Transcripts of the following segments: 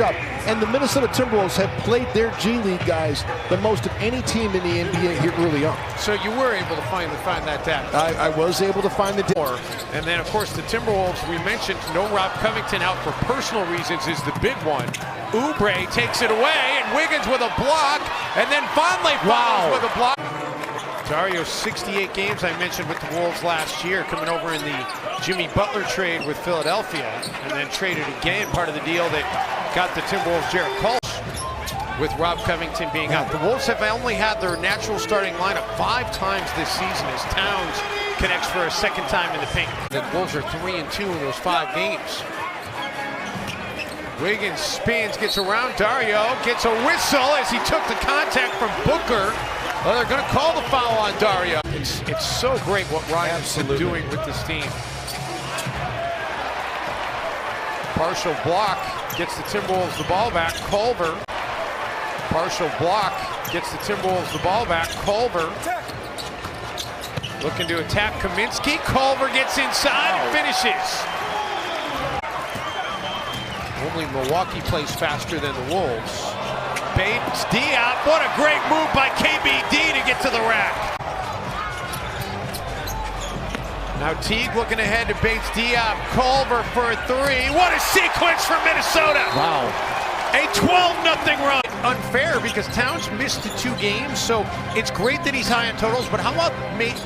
And the Minnesota Timberwolves have played their G League guys the most of any team in the NBA here early on. So you were able to finally find that depth. I was able to find the depth. And then, of course, the Timberwolves, we mentioned no Rob Covington out for personal reasons is the big one. Oubre takes it away, and Wiggins with a block, and then Vonleh follows with a block. Dario, 68 games I mentioned with the Wolves last year, coming over in the Jimmy Butler trade with Philadelphia, and then traded again, part of the deal that got the Timberwolves Jarrett Culver, with Rob Covington being out. The Wolves have only had their natural starting lineup 5 times this season as Towns connects for a second time in the paint. The Wolves are 3-2 in those 5 games. Wiggins spins, gets around Dario, gets a whistle as he took the contact from Booker. Well, they're going to call the foul on Dario. It's so great what Ryan's been doing with this team. Partial block gets the Timberwolves the ball back. Culver. Partial block gets the Timberwolves the ball back. Culver looking to attack Kaminsky. Culver gets inside and finishes. Only Milwaukee plays faster than the Wolves. Bates, Diop, what a great move by KBD to get to the rack. Now Teague looking ahead to Bates, Diop, Culver for a 3. What a sequence from Minnesota. Wow. A 12-0 run. Unfair because Towns missed the 2 games, so it's great that he's high on totals, but how about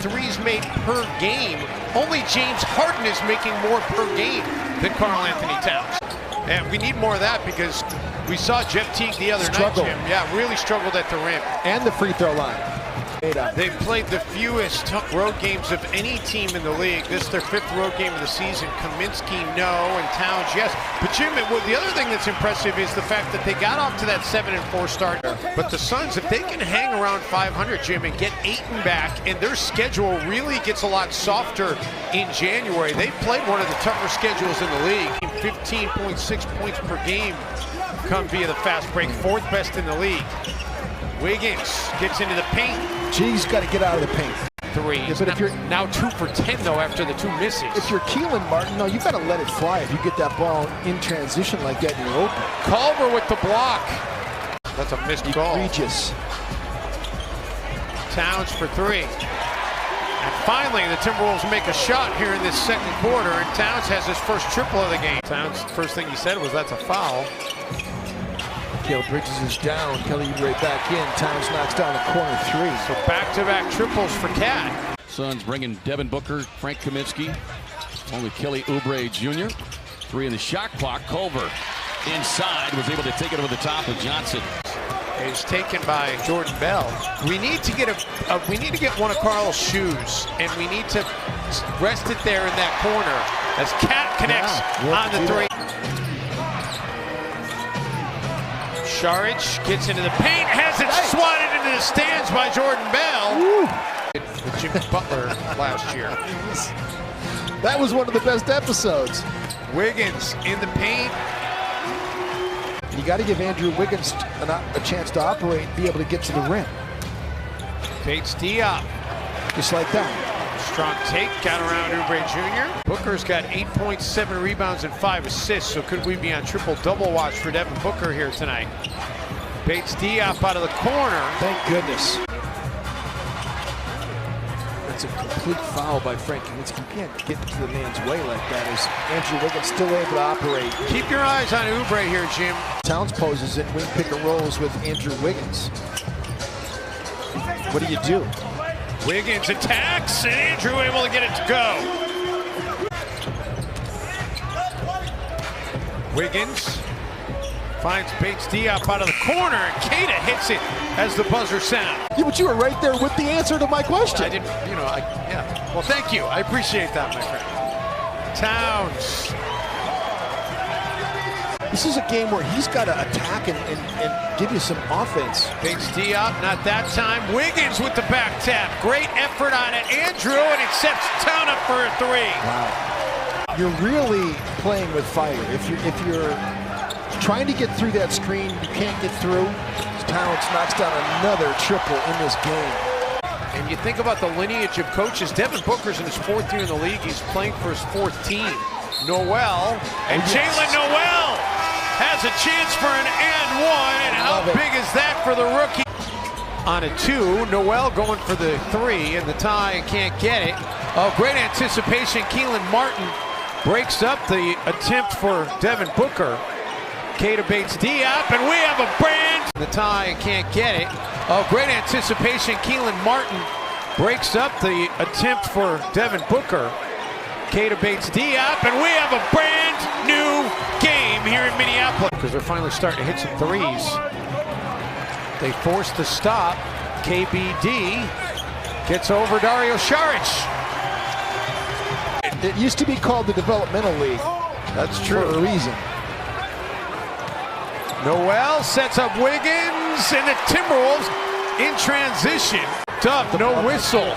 threes made per game? Only James Harden is making more per game than Karl Anthony Towns. And we need more of that because we saw Jeff Teague the other night, Jim. Yeah, really struggled at the rim. And the free throw line. They've played the fewest road games of any team in the league. This is their 5th road game of the season. Kaminsky, no, and Towns, yes. But Jim, the other thing that's impressive is the fact that they got off to that 7-4 start. But the Suns, if they can hang around 500, Jim, and get Ayton back, and their schedule really gets a lot softer in January. They've played one of the tougher schedules in the league. 15.6 points per game come via the fast break, 4th best in the league. Wiggins gets into the paint. G's got to get out of the paint. 3. Yeah, but if you're now 2 for 10 though after the 2 misses. If you're Keelan Martin, no, you got to let it fly. If you get that ball in transition like that, you're open. Culver with the block. That's a missed ball. Egregious. Towns for 3. And finally, the Timberwolves make a shot here in this 2nd quarter, and Towns has his first triple of the game. Towns, first thing he said was, "That's a foul." Mikal Bridges is down. Kelly Oubre back in. Towns knocks down the corner 3. So back-to-back triples for Cat. Suns bringing Devin Booker, Frank Kaminsky, only Kelly Oubre Jr. 3 in the shot clock. Culver inside was able to take it over the top of Johnson. Is taken by Jordan Bell. We need to get one of Karl's shoes, and we need to rest it there in that corner as Cat connects on the 3. Saric gets into the paint, has it swatted into the stands by Jordan Bell. With Jimmy Butler last year. That was one of the best episodes. Wiggins in the paint. You got to give Andrew Wiggins a chance to operate and be able to get to the rim. Bates Diop. Just like that. Strong take, got around Oubre Jr. Booker's got 8.7 rebounds and 5 assists, so could we be on triple-double watch for Devin Booker here tonight? Bates Diop out of the corner. Thank goodness. That's a complete foul by Frank Kaminsky. You can't get into the man's way like that. Is Andrew Wiggins still able to operate? Keep your eyes on Oubre here, Jim. Towns poses in wing pick and rolls with Andrew Wiggins. What do? Wiggins attacks, and Andrew able to get it to go. Wiggins finds Bates Diop out of the corner, and Keita hits it as the buzzer sounds. Yeah, but you were right there with the answer to my question. I didn't, yeah. Well, thank you. I appreciate that, my friend. Towns. This is a game where he's got to attack and give you some offense. Bates Diop, not that time. Wiggins with the back tap. Great effort on it. Andrew, and it sets Town up for a 3. Wow. You're really playing with fire. If you're trying to get through that screen, you can't get through. Towns knocks down another triple in this game. And you think about the lineage of coaches. Devin Booker's in his 4th year in the league. He's playing for his 4th team. Noel, and Jalen Noel has has a chance for an and one, and how big is that for the rookie? On a 2, Noel going for the 3 and the tie, and can't get it. Oh, great anticipation. Keelan Martin breaks up the attempt for Devin Booker. Keita baits Diop, and we have a brand. The tie, and can't get it. Oh, great anticipation. Keelan Martin breaks up the attempt for Devin Booker. Keita baits Diop, and we have a brand new game here in Minneapolis. Because they're finally starting to hit some threes. They force the stop. KBD gets over Dario Saric. It used to be called the Developmental League. That's true. For a reason. Noel sets up Wiggins, and the Timberwolves in transition. Tough, no whistle.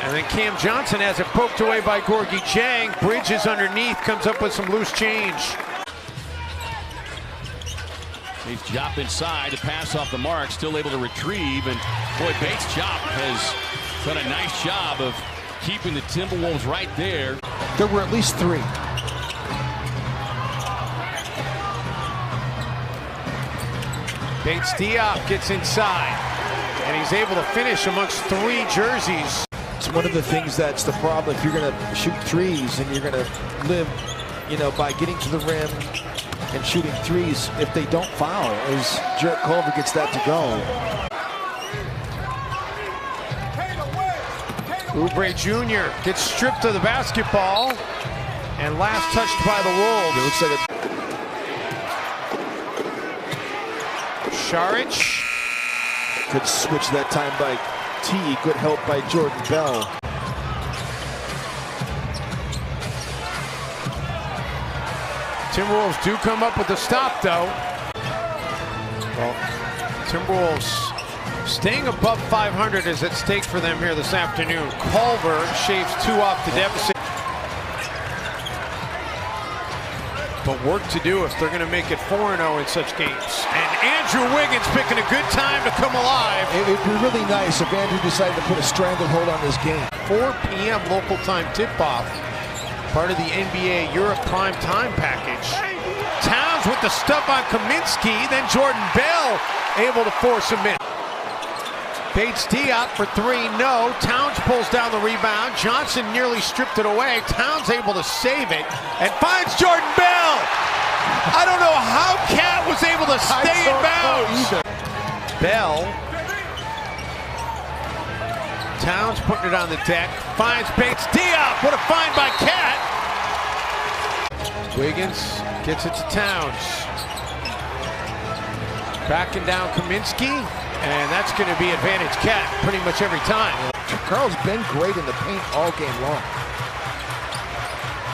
And then Cam Johnson has it poked away by Gorgie Jang. Bridges underneath, comes up with some loose change. He's Jop inside, the pass off the mark, still able to retrieve, and boy, Bates Jop has done a nice job of keeping the Timberwolves right there. There were at least 3. Bates Diop gets inside, and he's able to finish amongst 3 jerseys. It's one of the things that's the problem. If you're going to shoot threes and you're going to live, by getting to the rim and shooting threes, if they don't foul, as Jarrett Culver gets that to go. Oubre Jr. gets stripped of the basketball, and last touched by the Wolves. It looks like Saric. Good switch that time by T. Good help by Jordan Bell. Timberwolves do come up with the stop, though. Well, Timberwolves staying above 500 is at stake for them here this afternoon. Culver shaves 2 off the deficit. But work to do if they're going to make it 4-0 in such games. And Andrew Wiggins picking a good time to come alive. It would be really nice if Andrew decided to put a stranglehold on this game. 4 p.m. local time tip-off. Part of the NBA Europe prime time package. Towns with the stuff on Kaminsky, then Jordan Bell able to force him in. Bates Diop for 3, no. Towns pulls down the rebound. Johnson nearly stripped it away. Towns able to save it and finds Jordan Bell. I don't know how Cat was able to stay in bounds. Bell. Towns putting it on the deck. Finds Bates Diop. What a find by Cat. Wiggins gets it to Towns. Backing down Kaminsky. And that's going to be advantage Cat pretty much every time. Carl's been great in the paint all game long.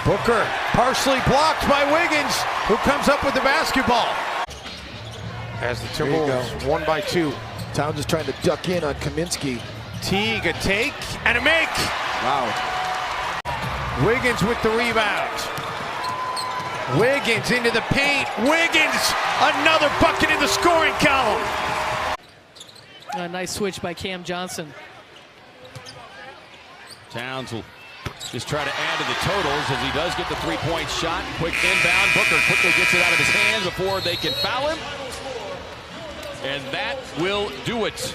Booker partially blocked by Wiggins, who comes up with the basketball. As the Timberwolves 1 by 2. Towns is trying to duck in on Kaminsky. Teague a take and a make. Wow. Wiggins with the rebound. Wiggins into the paint. Wiggins, another bucket in the scoring column. A nice switch by Cam Johnson. Towns will just try to add to the totals as he does get the 3-point shot. Quick inbound. Booker quickly gets it out of his hands before they can foul him. And that will do it.